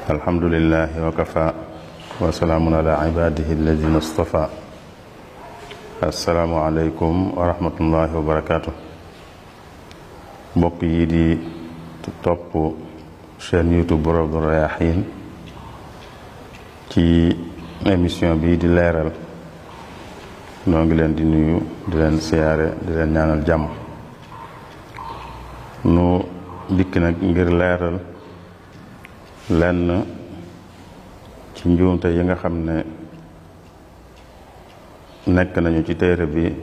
alhamdulillahi wa kafa wa salaamun ala ibadihi alladina istafa. assalaamu aleykum wa rahmatullahi wa barakaatu. mbokk yi di topp chaîne YouTube Rawdu Rayaahiin ci émission bi di leeral noo ngi leen di nuyu di leen siyaare di leen ñaanal jàmm. nu dikk nag ngir leeral lenn ci njuumte yi nga xam ne nekk nañu ci téere bi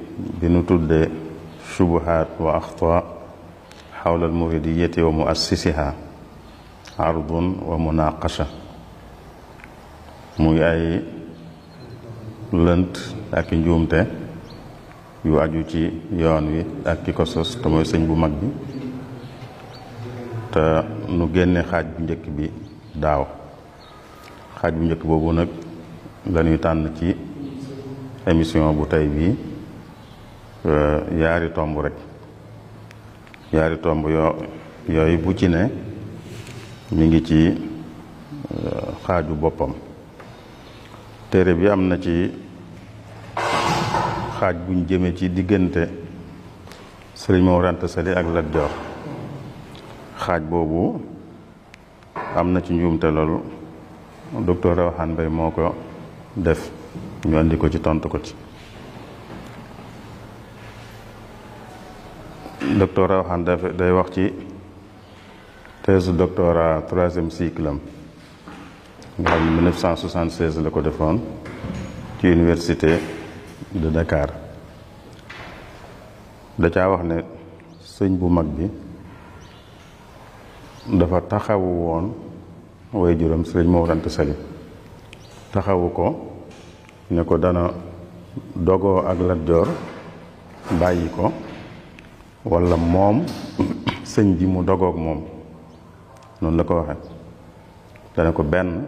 nu tuddee shubuhaat wa axtaa xawla almuridiyati wa muassisiha ardun wa munaqasha, muy ay lënt ak njuumte yu aju ci yoon wi ak ki ko sos te mooy sëñ bu mag bi, te nu génne xaaj bu njëkk bi daaw. xaaj bu njëkk boobu nag lañuy tànn ci émission bu tey bii yaari tomb rek. yaari tomb yooyu bu ci ne mi ngi ci xaaju boppam. téere bi am na ci xaaj buñ jëme ci diggante Sëriñ Mor Anta Sali ak Lat Joor. xaaj boobu am na ci njuumte loolu docteur Rawaan Mbay moo ko def, ñu andi ko ci tontu ko ci. docteur Rawaan day wax ci thèse doctorat troisième cycle am nga xam ne 1976 la ko defoon ci université de Dakar. da caa wax ne sëñ bu mag bi dafa taxawu woon waajuram Sëriñ Mor Anta Sali, taxawu ko ne ko dana dogoo ak Lat Joor bàyyi ko, walla moom sëñ bi mu dogoog moom. noonu la ko waxe. dana ko benn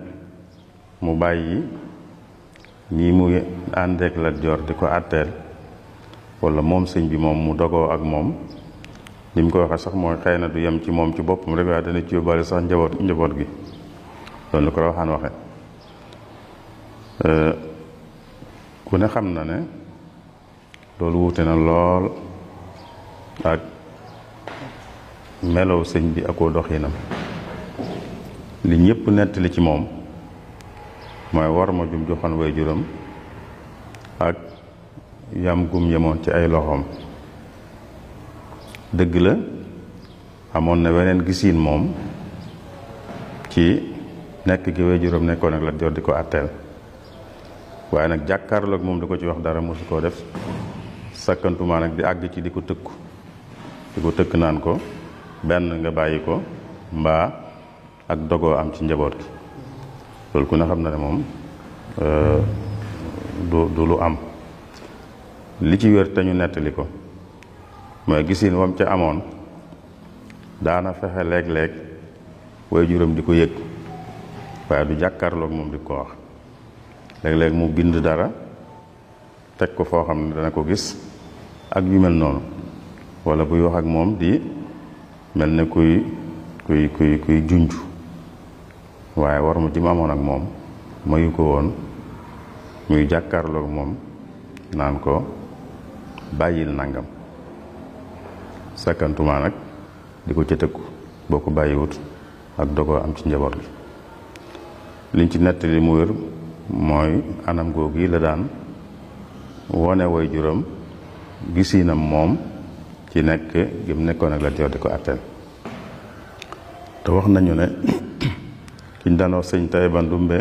mu bàyyi nii mu àndeek Lat Joor di ko àtteel, walla moom sëñ bi moom mu dogoo ak moom. li mu ko waxee sax mooy xëy na du yem ci moom ci boppam rek, waaye dana ci yóbbaale sax njaboot gi. loolu la ko Rawaan waxe. ku ne xam na ne loolu wuute na lool ak melow sëñ bi akoo doxinam. li ñëpp nettali ci moom mooy war ma jum joxoon waajuram ak yam gum yemoon ci ay loxoom. dëgg la amoon na weneen gisiin moom ci nekk gi waajuram nekkoon ak Lat Joor di ko àtteel, waaye nag jàkkaarloog moom di ko ci wax dara mosu koo def. sakkantumaa nag di àgg ci di ko tëkk naan ko benn nga bàyyi ko mbaa ak dogoo am ci njaboot gi. loolu ku ne xam na ne moom du lu am. li ci wér te ñu nettali ko mooy gisiin wam ca amoon daana fexe léeg-léeg waajuram di ko yëg, waaye du jàkkaarloog moom di ko wax. léeg-léeg mu bind dara teg ko foo xam ne dana ko gis ak yu mel noonu, walla buy wax ak moom di mel ne kuy junj. waaye war mu ji mu amoon ak moom mayu ko woon muy jàkkaarloog moom naan ko bàyyil nangam. sakkantuma nag di ko ca tëkku boo ko bàyyiwut ak dogoo am ci njaboot gi. liñ ci nettali mu wér mooy anam googu yi la daan wone waajuram gisiinam moom ci nekk gim nekkoon ak Lat Joor di ko àtteel. te wax nañu ne kiñ daan wax sëñ Tayba Ndumbe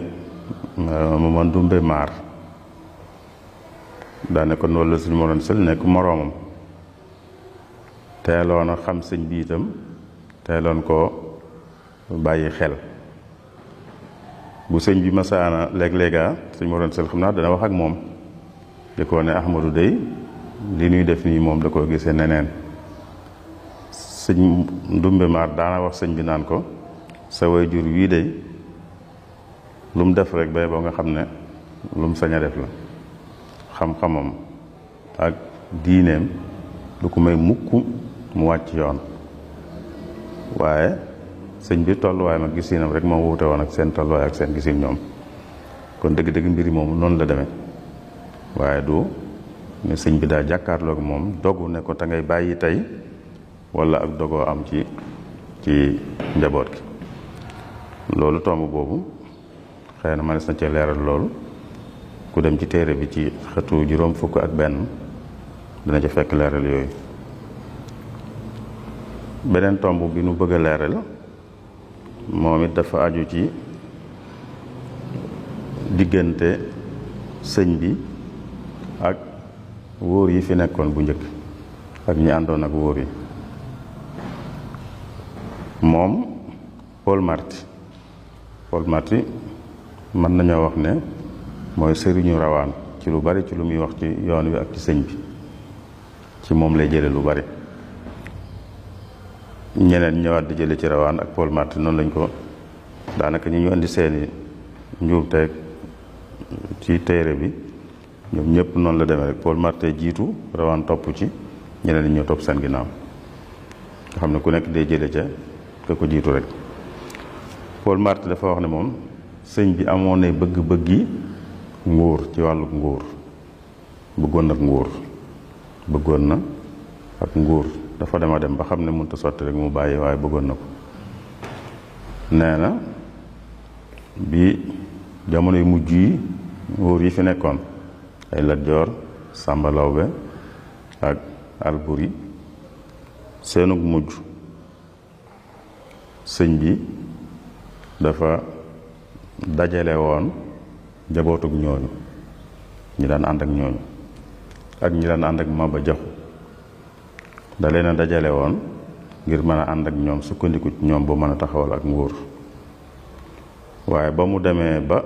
ma Ndumbe Maar daa nekkoon walla Sëñ Mor Anta Sali nekk moroomam, teeloon a xam sëñ bi itam teeloon koo bàyyi xel. bu sëñ bi masaana léeg-léega Sëñ Mor Anta Sali xam naa dana wax ak moom di ko ne Ahmadu dey li ñuy def nii moom da koo gisee neneen. sëñ Ndumbe Maar daana wax sëñ bi naan ko sa waajur wii dey lu mu def rek bay boo nga xam ne lu mu sañ a def la. xam-xamam ak diineem du ko may mukk mu wàcc yoon, waaye sëñ bi tolluwaay mag gisinam rek moo wuute woon ak seen tolluwaay ak seen gisin ñoom kon dëgg-dëgg mbiri moomu noonu la demee waaye du ne sëñ bi daa jàkkaarloog moom dogu ne ko te ngay bàyyi tey wala ak dogoo am ci njaboot gi loolu tomb boobu xëy na mënees na cee leeral loolu ku dem ci téere bi ci xëtu juróom fukk ak benn dina ca fekk leeral yooyu beneen tomb bi nu bëgg a leeral moom it dafa aju ci diggante sëñ bi ak wóor yi fi nekkoon bu njëkk ak ñi àndoon ak wóor yi moom Paul Marty mën nañoo wax ne mooy sëriñu rawaan ci lu bari ci lu muy wax ci yoon wi ak ci sëñ bi ci moom lay jële lu bari ñeneen ñëwaat di jële ci rawaan ak Paul Marty noonu lañ ko daanaka ñi ñu indi seeni njuumte ci téere bi ñoom ñëpp noonu la demee rek Paul Marty jiitu rawaan topp ci ñeneen ñi ñoo topp seen ginnaaw nga xam ne ku nekk day jële ca ka ko jiitu rek Paul Marty dafa wax ne moom sëñ bi amoon na bëgg-bëggi nguur ci wàllu nguur bëggoon na ak nguur dafa dem a dem ba xam ne mënut a sotti rek mu bàyyi waaye bëggoon na ko nee na bi jamono yu mujj yi nguur yi fi nekkoon ay Lat Joor Sàmba Lawbe ak Alburi seenug mujj sëñ bi dafa dajale woon njabootug ñooñu ñi daan ànd ak ñooñu ak ñi daan ànd ak Maba Jaxu da leen a dajale woon ngir mën a ànd ak ñoom sukkandiku ci ñoom ba mën a taxawal ak nguur waaye ba mu demee ba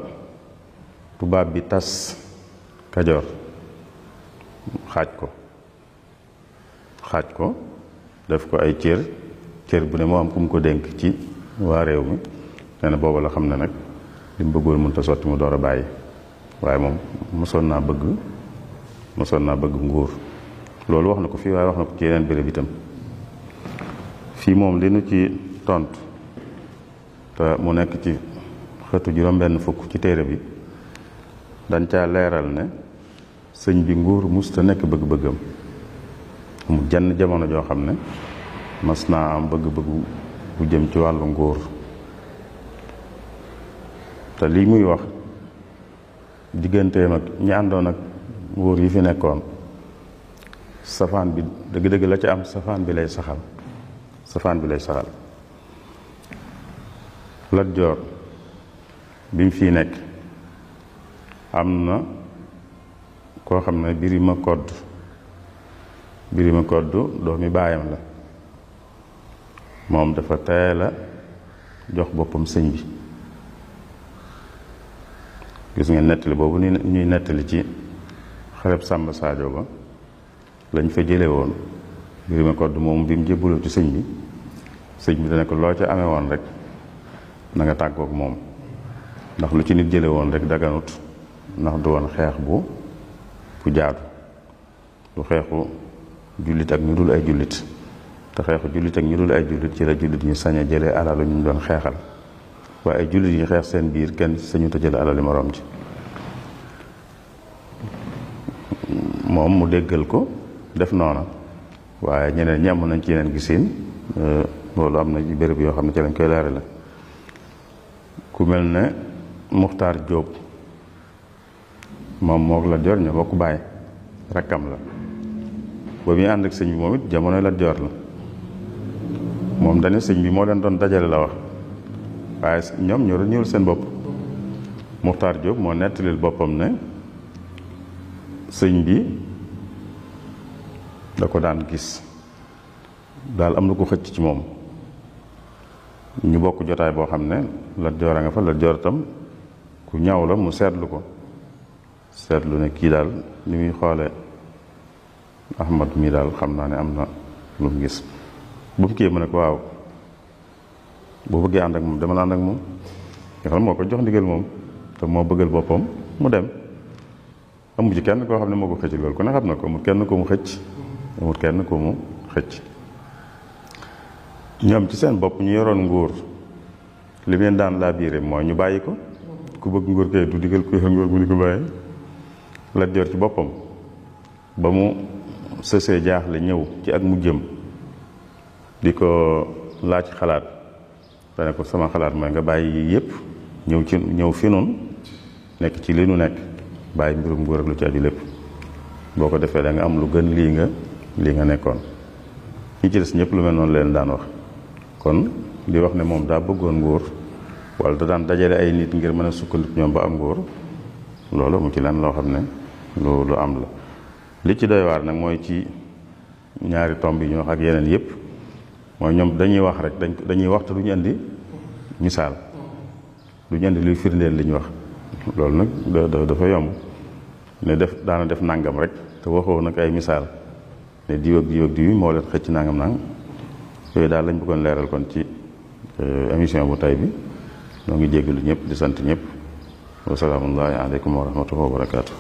tubaab bi tas Kajoor xaaj ko def ko ay cër bu ne moo am ku mu ko dénk ci waa réew mi nee na booba la xam ne nag li mu bëggoon mënut a sotti mu door a bàyyi waaye moom mosoon naa bëgg nguur loolu wax na ko fii waaye wax na ko ci yeneen béréb itam fii moom li nu ci tontu te mu nekk ci xëtu juróom-benn fukk ci téere bi dañ caa leeral ne sëñ bi nguur musta nekk bëgg-bëggam mu jenn jamono joo xam ne mas naa am bëgg-bëggu bu jëm ci wàllu nguur te lii muy wax digganteem ak ñi àndoon ak nguur yi fi nekkoon safaan bi dëgg-dëgg la ci am safaan bi lay saxal Lat Joor bi mu fii nekk am na koo xam ne Birima Kodd doomi baayam la moom dafa teel a jox boppam sëñ bi gis ngeen nettali boobu ni ñuy nettali ci xareb Sàmba Sadio ba lañ fa jële woon Birima Kodd moom bi mu jébbaloo ci sëñ bi dana ko loo ca amee woon rek na nga tàggoog moom ndax lu ci nit jële woon rek daganut ndax du woon xeex bu jaadu du xeexu jullit ak ñu dul ay jullit te xeexu jullit ak ñu dul ay jullit ci la jullit ñu sañ a jëlee alalu ñu doon xeexal waaye ay jullit yi xeex seen biir kenn sañu ta jële alali moroom ci moom mu déggal ko def noona waaye ñeneen ñi amoon nañ ci yeneen gisin loolu am na béréb yoo xam ne ci lañ koy leere la ku mel ne Muxtaar Jóob moom mook Lat Joor ñoo bokk baay rakkam la ba muy ànd ak sëñ bi moom it jamonoy Lat Joor la moom dañu sëñ bi moo leen doon dajale la wax waaye ñoom ñoo doon ñëwul seen bopp Muxtaar Jóob moo nettalil boppam ne sëñ bi da ko daan gis daal am na ko xëcc ci moom ñu bokk jotaay boo xam ne Lat Joor a nga fa Lat Joor itam ku ñaw la mu seetlu ne kii daal ni muy xoole Ahmad mii daal xam naa ne am na lu mu gis bu mu kii mu ne ko waaw boo bëggee ànd ak moom demal ànd ak moom nga xam ne moo ko jox ndigal moom te moo bëggal boppam mu dem amu ci kenn koo xam ne moo ko xëcc loolu ku ne xam na ko amul kenn ko mu xëcc ñoom ci seen bopp ñu yoroon nguur li leen daan laa biire mooy ñu bàyyi ko ku bëgg nguur kay du digal ku yor nguur mu ni ko bàyyi. Lat Joor ci boppam ba mu sësee jaaxle ñëw ci ak mujjëm di ko laaj xalaat dane ko sama xalaat mooy nga bàyyi yii yëpp ñëw fi noonu nekk ci li nu nekk bàyyi mbirum nguur ak lu ci aju lépp boo ko defee da nga am lu gën lii nga nekkoon. ñi ci des ñëpp lu mel noonu leen daan wax kon di wax ne moom daa bëggoon nguur wala da daan dajale ay nit ngir mën a sukkandiku ñoom ba am nguur loolu mu ci lan loo xam ne lu am la. li ci doy waar nag mooy ci ñaari tomb yi ñu wax ak yeneen yëpp mooy ñoom dañuy wax rek dañuy wax te du ñu indi misaal du ñu indi luy firndeel li ñu wax loolu nag dafa yomb ne daana def nangam rek te waxoo nag ay misaal ne diw ak diw ak diw moo leen xëcc nangam yooyu daal lañ bëggoon leeral kon ci émission bu tay bi ñoo ngi jéggalu ñëpp di sant ñëpp wa salaamullahi aleykum wa rahmatullahi wa barakaatu.